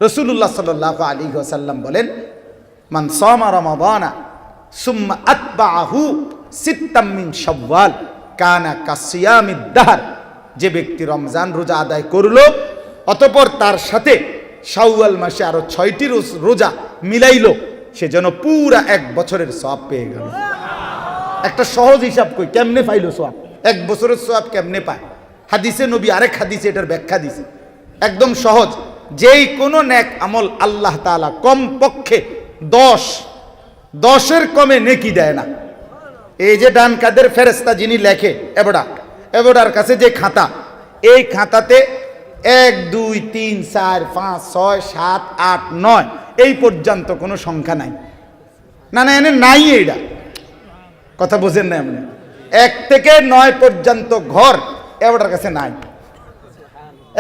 রাসূলুল্লাহ সাল্লাল্লাহু আলাইহি ওয়াসাল্লাম বলেন, মান সামা রমাদানা সুম্মা আতবাহু সিত্তাম মিন শাওয়াল কানা কাসিয়ামিদ দাহর। যে ব্যক্তি রমজান রোজা আদায় করলো অতঃপর তার সাথে শাওয়াল মাসে আরো 6টি রোজা মিলাইলো, সে যেন পুরা 1 বছরের সওয়াব পেয়ে গেল। একটা সহজ হিসাব কই, কেমনে পাইলো সওয়াব? 1 বছরের সওয়াব কেমনে পায়? হাদিসে নবী আরেক হাদিসে এটার ব্যাখ্যা দিছে, একদম সহজ। যেই কোনো নেক আমল আল্লাহ তাআলা কমপক্ষে 10-এর কমে নেকি দেয় না। এই যে ডান কাদের ফেরেশতা যিনি লেখে, এবড়ার কাছে যে খাতা, এই খাতাতে 1 2 3 4 5 6 7 8 9 এই পর্যন্ত কোনো সংখ্যা নাই। না এনে নাই, এইটা কথা বোঝেন না? এমনি 1 থেকে 9 পর্যন্ত ঘর এবড়ার কাছে নাই,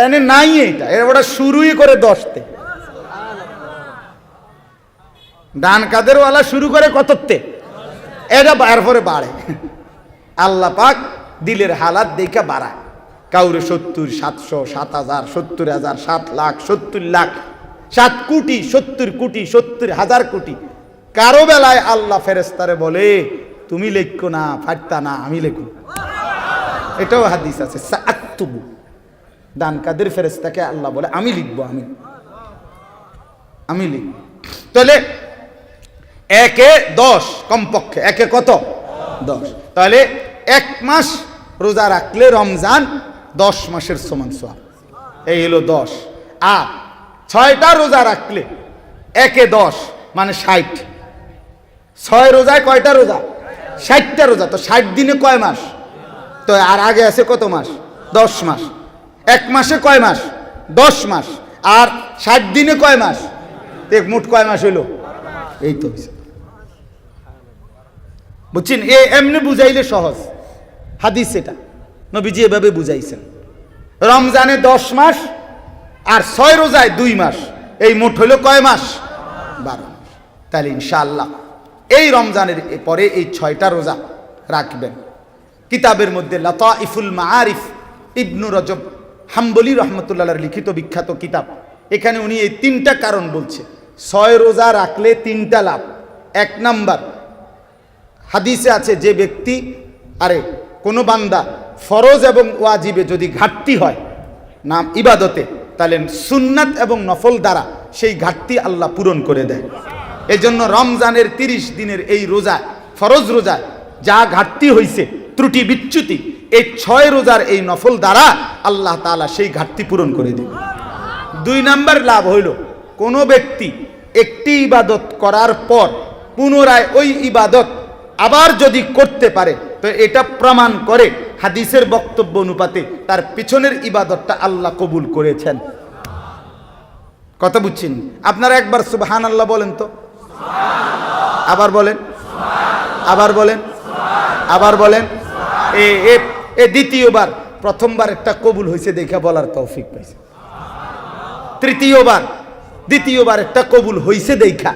এনে নাই। এইটা এবড়া শুরুই করে 10তে, ডান কাদের ওয়ালা শুরু করে কততে, এটা এরপরে বাড়ে। আল্লাহ পাক দিলের হালাত দেখা বাড়ায়, কাউরে 70 700 7000 70000 7 লাখ 70 লাখ 7 কোটি 70 কোটি 70,000 কোটি। কারো বেলায় আল্লাহ ফেরেশতারে বলে, তুমি লেখো না, ফাটতা না, আমি লেখো। এটাও হাদিস আছে, সাআতুবু। ডান কাদের ফেরেশতাকে আল্লাহ বলে, আমি লিখবো, আমি লিখব। তাহলে 1 এ 10 কমপক্ষে, 1 এ কত? 10। তাহলে 1 মাস রোজা রাখলে রমজান 10 মাসের সমান সওয়াব। এই হলো 10। আর 6টা রোজা রাখলে 1 এ 10 মানে 60। 6 রোজায় কয়টা রোজা? 60টা রোজা। তো 60 দিনে কয় মাস? তো আর আগে আছে কত মাস? 10 মাস। 1 মাসে কয় মাস? 10 মাস। আর 60 দিনে কয় মাস? মোট কয় মাস হইল? এই তো বুঝছেন? এমনি বুঝাইলে সহজ। হাদিস এটা নবীজি এভাবে বুঝাইছেন। রমজানে 10 মাস আর 6 রোজায় 2 মাস, এই মোট হইল কয় মাস? 12 মাস। তাহলে ইনশাআল্লাহ এই রমজানের পরে এই 6টা রোজা রাখবেন। কিতাবের মধ্যে লাতাইফুল মাআরিফ ইবনু রজব হাম্বলি রহমতুল্লাহর লিখিত বিখ্যাত কিতাব, এখানে উনি এই 3টা কারণ বলছে 6 রোজা রাখলে 3টা লাভ। 1 নাম্বার, হাদিসে আছে যে ব্যক্তি কোনো বান্দা ফরজ এবং ওয়াজিবে যদি ঘাটতি হয় নাম ইবাদতে, তাহলে সুন্নাত এবং নফল দ্বারা সেই ঘাটতি আল্লাহ পূরণ করে দেয়। এজন্য রমজানের 30 দিনের এই রোজায়, ফরজ রোজায় যা ঘাটতি হয়েছে, ত্রুটি বিচ্যুতি, এই 6 রোজার এই নফল দ্বারা আল্লাহ তাআলা সেই ঘাটতি পূরণ করে দেবে। 2 নাম্বার লাভ হইল, কোনো ব্যক্তি একটি ইবাদত করার পর পুনরায় ওই ইবাদত আবার যদি করতে পারে, তো এটা প্রমাণ করে হাদিসের বক্তব্য অনুপাতে তার পিছনের ইবাদতটা আল্লাহ কবুল করেছেন। কথা বুঝছেন? আপনারা একবার সুবহানাল্লাহ বলেন তো, আবার বলেন, আবার বলেন, আবার বলেন। এ দ্বিতীয়বার, প্রথমবার একটা কবুল হয়েছে দেখে বলার তৌফিক পাইছে। দ্বিতীয়বার একটা কবুল হয়েছে দেখা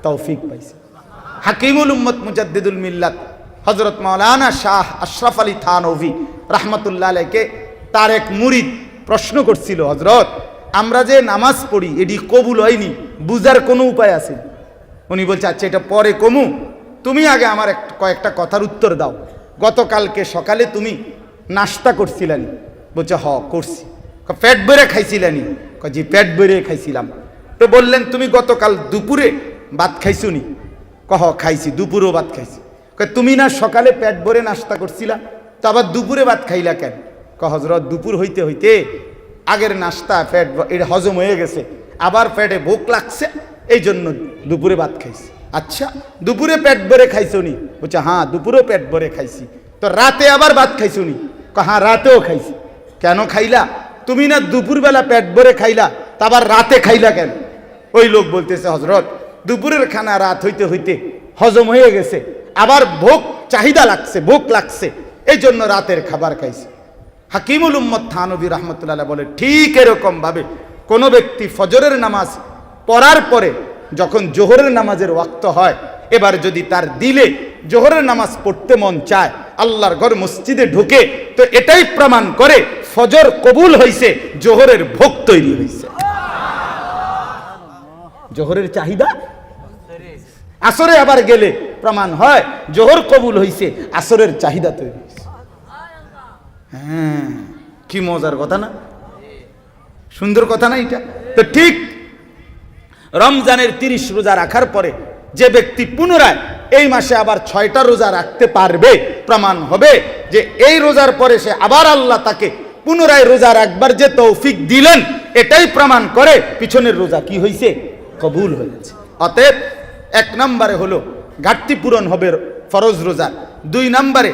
তৌফিক পাইছে। হাকিমুল উম্মত মুজাদ্দিদুল মিল্লাত হযরত মাওলানা শাহ আশরাফ আলী থানভী রাহমাতুল্লাহ আলাইকে তার এক মুরিদ প্রশ্ন করছিল, হযরত আমরা যে নামাজ পড়ি এটি কবুল হয়নি, বুঝার কোনো উপায় আছে? উনি বলছে, আচ্ছা এটা পরে কমু, তুমি আগে আমার কয়েকটা কথার উত্তর দাও। গতকালকে সকালে তুমি নাস্তা করছিলানি? বলছে হ করছি। পেট ভরে খাইছিলানি? জি পেট ভরে খাইছিলাম। তো বললেন তুমি গতকাল দুপুরে ভাত খাইছো নি? কহ খাইছি, দুপুরেও ভাত খাইছি। তুমি না সকালে পেট ভরে নাস্তা করছিলা, তো আবার দুপুরে ভাত খাইলা কেন? হযরত দুপুর হইতে হইতে আগের নাস্তা পেট এটা হজম হয়ে গেছে, আবার পেটে ভোক লাগছে, এই জন্য দুপুরে ভাত খাইছি। আচ্ছা দুপুরে পেট ভরে খাইছো নি? বলছে হ্যাঁ দুপুরেও পেট ভরে খাইছি। তো রাতে আবার ভাত খাইছো নি? হ্যাঁ রাতেও খাইছি। কেন খাইলা? তুমি না দুপুরবেলা পেট ভরে খাইলা, তা আবার রাতে খাইলা কেন? ওই লোক বলতেছে, হযরত দুপুরের খানা রাত হইতে হইতে হজম হয়ে গেছে, আবার ভোক চাহিদা লাগছে, ভোক লাগছে, এই জন্য রাতের খাবার খাইছে। হাকিমুল উম্মত থানভী রাহমাতুল্লাহ বলে, ঠিক এরকম ভাবে কোনো ব্যক্তি ফজরের নামাজ পড়ার পরে যখন জোহরের নামাজের ওয়াক্ত হয়, এবার যদি তার দিলে জোহরের নামাজ পড়তে মন চায়, আল্লাহর ঘর মসজিদে ঢুকে, তো এটাই প্রমাণ করে ফজর কবুল হইছে, জোহরের ভোগ তৈরি হইছে। জোহরের চাহিদা আসরে আবার গেলে প্রমাণ হয় জোহর কবুল হইছে, আসরের চাহিদা তৈরি হয়েছে। হ্যাঁ, কি মজার কথা না, সুন্দর কথা না এটা? তো ঠিক রমজানের 30 রোজা রাখার পরে যে ব্যক্তি পুনরায় এই মাসে আবার 6টা রোজা রাখতে পারবে, প্রমাণ হবে যে এই রোজার পরে সে আবার আল্লাহ তাকে পুনরায় রোজা রাখবার যে তৌফিক দিলেন, এটাই প্রমাণ করে পিছনের রোজা কি হয়েছে, কবুল হয়েছে। অতএব 1 নম্বরে হলো ঘাটতি পূরণ হবে ফরজ রোজা, 2 নম্বরে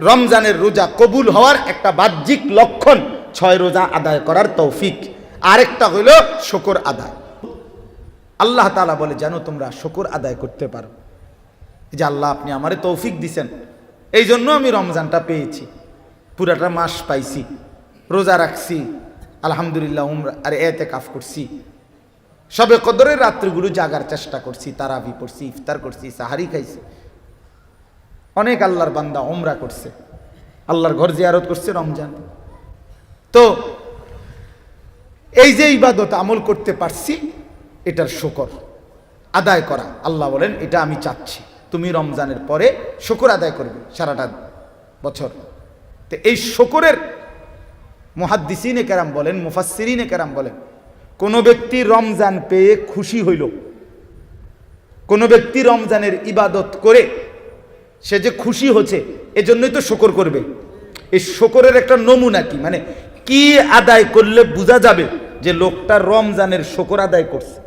রমজানের রোজা কবুল হওয়ার একটা বাহ্যিক লক্ষণ 6 রোজা আদায় করার তৌফিক, আরেকটা হলো শুকর আদায়। আল্লাহ তাআলা বলে যেন তোমরা শুকর আদায় করতে পারো, যে আল্লাহ আপনি আমারে তৌফিক দিছেন, এই জন্য আমি রমজানটা পেয়েছি, পুরাটা মাস পাইছি, রোজা রাখছি, আলহামদুলিল্লাহ, উমরা আর ইতিকাফ করছি, সবে কদরের রাত্রিগুলো জাগার চেষ্টা করছি, তারাবি পড়ছি, ইফতার করছি, সাহারি খাইছি। অনেক আল্লাহর বান্দা উমরা করছে, আল্লাহর ঘর জিয়ারত করছে রমজান। তো এই যে ইবাদত আমল করতে পারছি, এটার শুকর আদায় করা, আল্লাহ বলেন এটা আমি চাচ্ছি তুমি রমজানের পরে শুকর আদায় করবে সারাটা বছর। তো এই শুকরের মুহাদ্দিসিনে কেরাম বলেন, মুফাসসিরিনে কেরাম বলেন, কোন ব্যক্তি রমজান পেয়ে খুশি হইল, কোন ব্যক্তি রমজানের ইবাদত করে সে যে খুশি হচ্ছে, এজন্যই তো শুকর করবে। এই শুকরের একটা নমুনা কি, মানে কি আদায় করলে বোঝা যাবে যে লোকটা রমজানের শুকর আদায় করছে,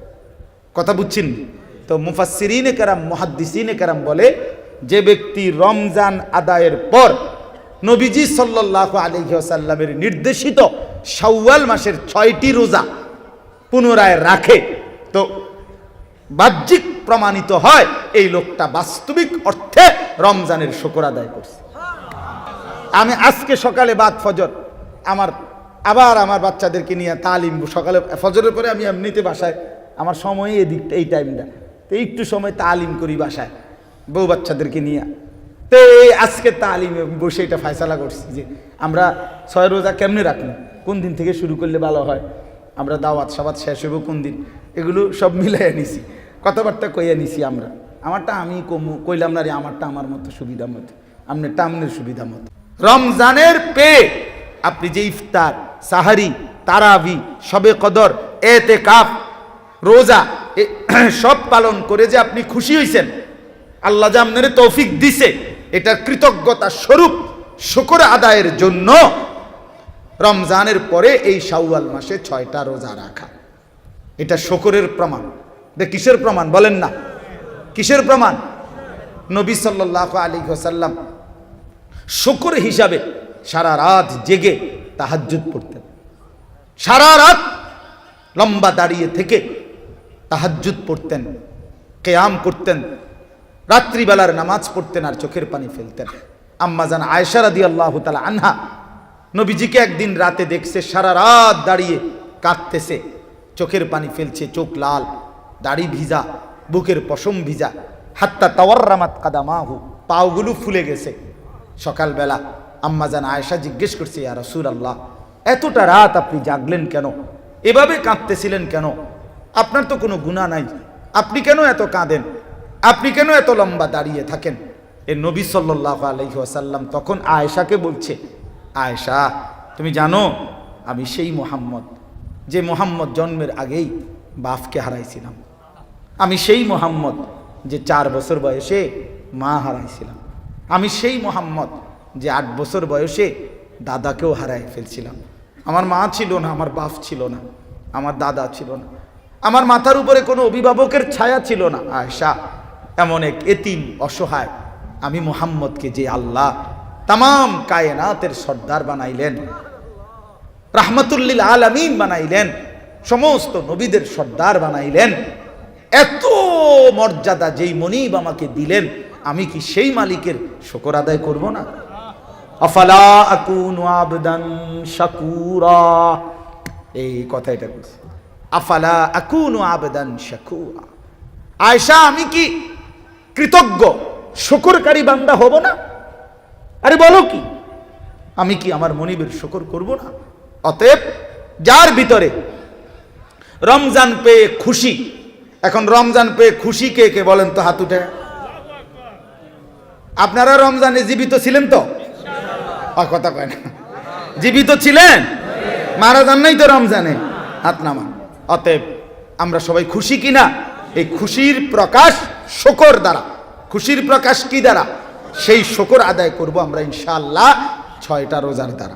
কথা বুঝছেন? তো মুফাসসিরিনে কেরাম, মুহাদ্দিসিনে কেরাম বলে, যে ব্যক্তি রমজান আদায়ের পর নবীজি সাল্লাল্লাহু আলাইহি ওয়াসাল্লামের নির্দেশিত শাওয়াল মাসের 6টি রোজা পুনরায় রাখে, তো বাহ্যিক প্রমাণিত হয় এই লোকটা বাস্তবিক অর্থে রমজানের শুকর আদায় করছে। আমি আজকে সকালে বাদ ফজর আমার বাচ্চাদেরকে নিয়ে তালিম, সকালে ফজরের পরে আমি এমনিতে বাসায় আমার সময় এদিকটা, এই টাইমটা, তো একটু সময় তালিম করি বাসায় বউ বাচ্চাদেরকে নিয়ে। তো এই আজকে তালিমে বসে এটা ফয়সালা করছি যে আমরা 6 রোজা কেমনে রাখবো, কোন দিন থেকে শুরু করলে ভালো হয়, আমরা দাওয়াত সাবাত শেষ হইব কোন দিন, এগুলো সব মিলাইয়া নিছি, কথাবার্তা কইয়া নিছি। আমারটা আমি কইলাম না রে, আমারটা আমার মতো সুবিধা মতো, আপনারটা আপনার সুবিধা মতো। রমজানের পেয়ে আপনি যে ইফতার, সাহারি, তারাবি, শবে কদর, ইতিকাফ, রোজা সব পালন করে যে আপনি খুশি হয়েছেন, আল্লাহ যে আপনার তৌফিক দিছে, এটার কৃতজ্ঞতা স্বরূপ শুকর আদায়ের জন্য রমজানের পরে এই শাওয়াল মাসে 6টা রোজা রাখা, এটা শুকরের প্রমাণ। এটা কিসের প্রমাণ বলেন না, কিসের প্রমাণ? নবী সাল্লাল্লাহু আলাইহি ওয়াসাল্লাম শুকর হিসাবে সারা রাত জেগে তাহাজ্জুদ পড়তেন, সারা রাত লম্বা দাঁড়িয়ে থেকে তাহাজ্জুদ পড়তেন, কিয়াম করতেন, রাত্রিবেলার নামাজ পড়তেন আর চোখের পানি ফেলতেন। আম্মা জান আয়েশা রাদিয়াল্লাহু তাআলা আনহা নবীজিকে একদিন রাতে দেখছে সারা রাত দাঁড়িয়ে কাঁদতেছে, চোখের পানি ফেলছে, চোখ লাল, দাড়ি ভিজা, বুকের পশম ভিজা, হাত্তা তাওয়াররামাত কাদামাহু, পাওগুলো ফুলে গেছে। সকালবেলা আম্মা জান আয়েশা জিজ্ঞেস করছে, ইয়া রাসূলুল্লাহ, এতটা রাত আপনি জাগলেন কেন, এভাবে কাঁদতেছিলেন কেন, আপনার তো কোনো গুনাহ নাই, আপনি কেন এত কাঁদেন, আপনি কেন এত লম্বা দাঁড়িয়ে থাকেন? এ নবী সাল্লাল্লাহু আলাইহি ওয়াসাল্লাম তখন আয়েশাকে বলছে, আয়েশা তুমি জানো আমি সেই মুহাম্মদ, যে মুহাম্মদ জন্মের আগেই বাপকে হারাইছিলাম, আমি সেই মুহাম্মদ যে 4 বছর বয়সে মা হারাইছিলাম, আমি সেই মুহাম্মদ যে 8 বছর বয়সে দাদাকেও হারাই ফেলছিলাম। আমার মা ছিল না, আমার বাপ ছিল না, আমার দাদা ছিল না, আমার মাথার উপরে কোনো অভিভাবকের ছায়া ছিল না। আয়েশা, এমন এক এতিম অসহায় আমি মুহাম্মদকে যে আল্লাহ তামাম কায়নাতের সর্দার বানাইলেন, রাহমাতুল লিল আলামিন বানাইলেন, সমস্ত নবীদের সর্দার বানাইলেন, এত মর্যাদা যেই মনিব আমাকে দিলেন, আমি কি সেই মালিকের শুকর আদায় করব না? আফালা আকুনু আবদান শাকুরা, এই কথাটা বলছি, আফালা আকুনু আবদান শাকুরা। আয়েশা, আমি কি কৃতজ্ঞ শুকরকারী বান্দা হব না? আরে বলো কি, আমি কি আমার মনিবের শুকর করব না? অতএব যার ভিতরে রমজান পেয়ে খুশি এখন রমজান পেয়ে খুশি কে কে বলেন তো হাত উঠে। আপনারা রমজানে জীবিত ছিলেন তো? কথা কয় না। জীবিত ছিলেন? মারা যান নাই তো রমজানে? হাত নামান। অতএব আমরা সবাই খুশি কিনা? এই খুশির প্রকাশ শুকর দ্বারা। খুশির প্রকাশ কি দ্বারা? সেই শুকর আদায় করব আমরা ইনশাআল্লাহ 6টা রোজার দ্বারা।